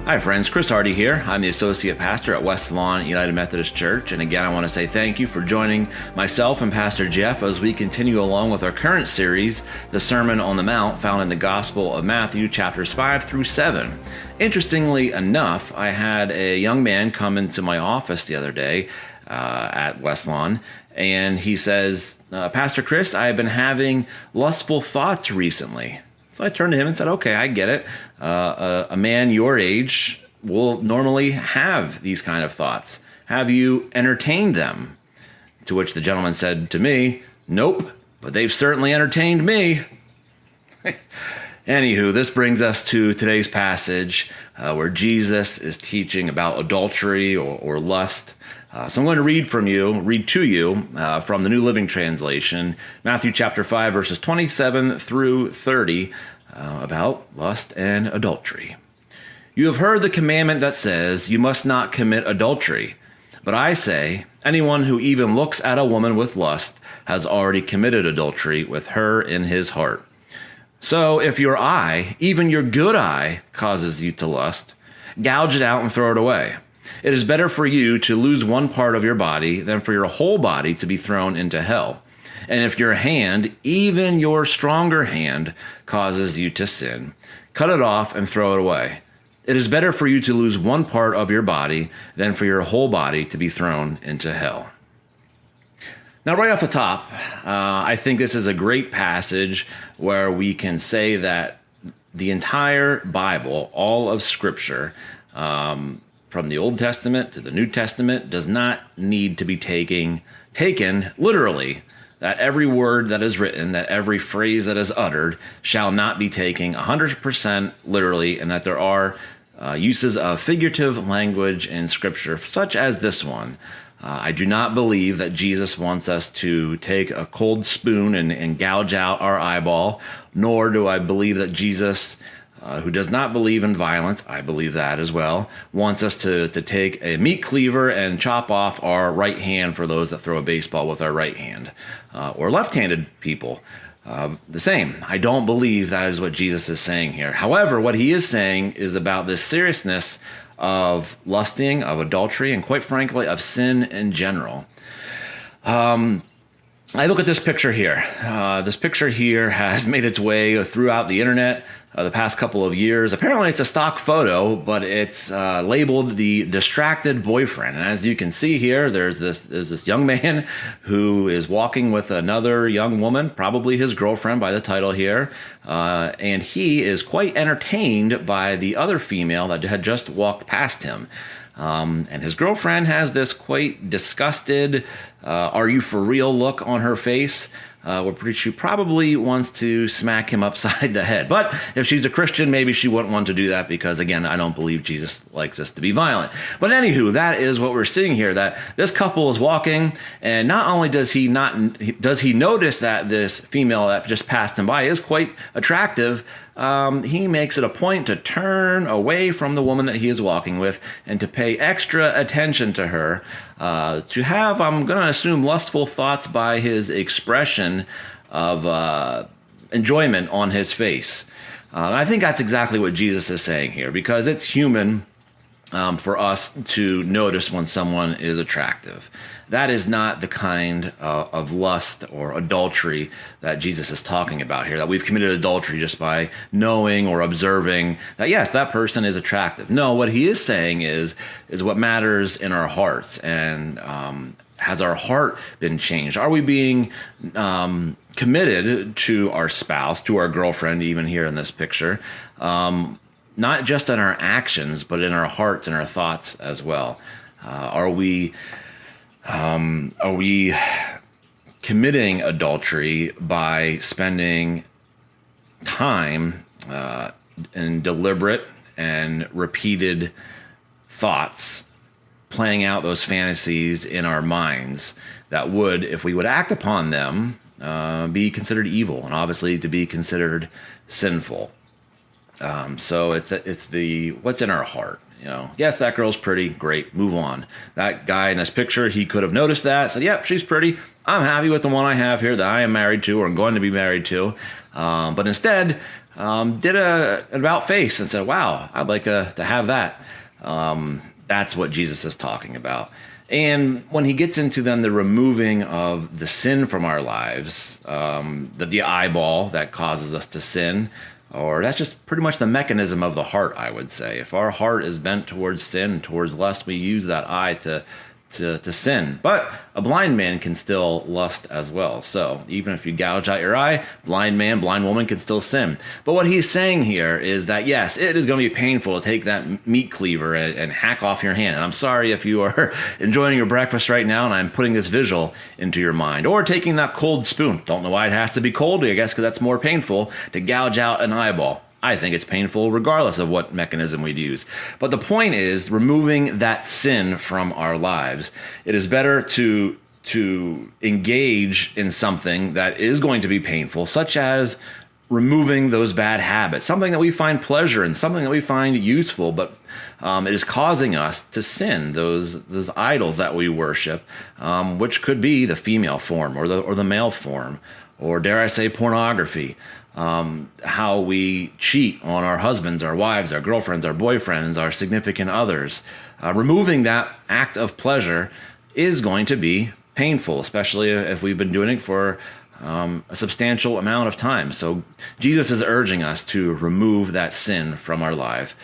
Hi friends, Chris Hardy here. I'm the Associate Pastor at West Lawn United Methodist Church, and again I want to say thank you for joining myself and Pastor Jeff as we continue along with our current series, the Sermon on the Mount, found in the Gospel of Matthew, chapters 5 through 7. Interestingly enough, I had a young man come into my office the other day at West Lawn, and he says, Pastor Chris, I've been having lustful thoughts recently. So I turned to him and said, okay, I get it. A man your age will normally have these kind of thoughts. Have you entertained them? To which the gentleman said to me, nope, but they've certainly entertained me. Anywho, this brings us to today's passage where Jesus is teaching about adultery or lust. So I'm going to read to you from the New Living Translation, Matthew chapter 5, verses 27 through 30, about lust and adultery. You have heard the commandment that says, you must not commit adultery. But I say, anyone who even looks at a woman with lust has already committed adultery with her in his heart. So if your eye, even your good eye, causes you to lust, gouge it out and throw it away. It is better for you to lose one part of your body than for your whole body to be thrown into hell. And if your hand, even your stronger hand, causes you to sin, cut it off and throw it away. It is better for you to lose one part of your body than for your whole body to be thrown into hell. Now, right off the top, I think this is a great passage where we can say that the entire Bible, all of Scripture, from the Old Testament to the New Testament, does not need to be taken literally. That every word that is written, that every phrase that is uttered, shall not be taken 100% literally, and that there are uses of figurative language in Scripture, such as this one. I do not believe that Jesus wants us to take a cold spoon and gouge out our eyeball, nor do I believe that Jesus, who does not believe in violence, I believe that as well, wants us to take a meat cleaver and chop off our right hand for those that throw a baseball with our right hand, or left-handed people. The same. I don't believe that is what Jesus is saying here. However, what he is saying is about this seriousness of lusting, of adultery, and quite frankly, of sin in general. I look at this picture here. This picture here has made its way throughout the internet the past couple of years. Apparently it's a stock photo, but it's labeled the distracted boyfriend. And as you can see here, there's this young man who is walking with another young woman, probably his girlfriend by the title here. And he is quite entertained by the other female that had just walked past him. And his girlfriend has this quite disgusted, are you for real look on her face, where she probably wants to smack him upside the head. But if she's a Christian, maybe she wouldn't want to do that because, again, I don't believe Jesus likes us to be violent. But anywho, that is what we're seeing here, that this couple is walking, and not only does he notice that this female that just passed him by is quite attractive, he makes it a point to turn away from the woman that he is walking with and to pay extra attention to her, to have, I'm going to assume, lustful thoughts by his expression of enjoyment on his face. And I think that's exactly what Jesus is saying here, because it's human for us to notice when someone is attractive. That is not the kind of lust or adultery that Jesus is talking about here, that we've committed adultery just by knowing or observing that, yes, that person is attractive. No, what he is saying is what matters in our hearts. And has our heart been changed? Are we being committed to our spouse, to our girlfriend, even here in this picture, not just in our actions, but in our hearts and our thoughts as well? Are we committing adultery by spending time in deliberate and repeated thoughts, playing out those fantasies in our minds that would, if we would act upon them, be considered evil and obviously to be considered sinful? So it's the what's in our heart. Yes, that girl's pretty. Great. Move on. That guy in this picture, he could have noticed that, said, yep, she's pretty. I'm happy with the one I have here that I am married to or I'm going to be married to. But instead, did an about face and said, wow, I'd like to have that. That's what Jesus is talking about. And when he gets into then the removing of the sin from our lives, the eyeball that causes us to sin, or that's just pretty much the mechanism of the heart, I would say. If our heart is bent towards sin, towards lust, we use that eye to sin. But a blind man can still lust as well. So even if you gouge out your eye, blind man, blind woman can still sin. But what he's saying here is that, yes, it is going to be painful to take that meat cleaver and hack off your hand. And I'm sorry if you are enjoying your breakfast right now and I'm putting this visual into your mind. Or taking that cold spoon. Don't know why it has to be cold, I guess because that's more painful to gouge out an eyeball. I think it's painful regardless of what mechanism we'd use. But the point is removing that sin from our lives. It is better to engage in something that is going to be painful, such as removing those bad habits, something that we find pleasure in, something that we find useful, but it is causing us to sin, those idols that we worship, which could be the female form or the male form, or dare I say pornography. How we cheat on our husbands, our wives, our girlfriends, our boyfriends, our significant others. Removing that act of pleasure is going to be painful, especially if we've been doing it for a substantial amount of time. So Jesus is urging us to remove that sin from our life,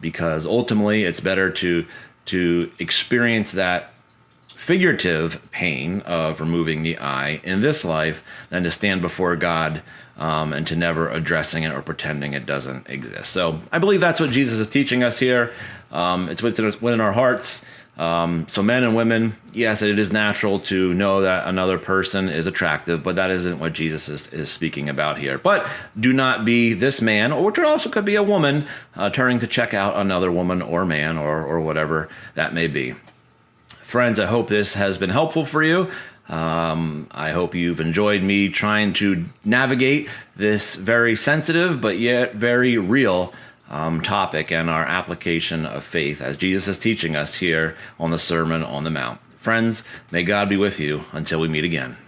because ultimately it's better to experience that figurative pain of removing the eye in this life than to stand before God and to never addressing it or pretending it doesn't exist. So I believe that's what Jesus is teaching us here. It's within our hearts. So men and women, yes, it is natural to know that another person is attractive, but that isn't what Jesus is speaking about here. But do not be this man, or which also could be a woman, turning to check out another woman or man or whatever that may be. Friends, I hope this has been helpful for you. I hope you've enjoyed me trying to navigate this very sensitive but yet very real topic and our application of faith as Jesus is teaching us here on the Sermon on the Mount. Friends, may God be with you until we meet again.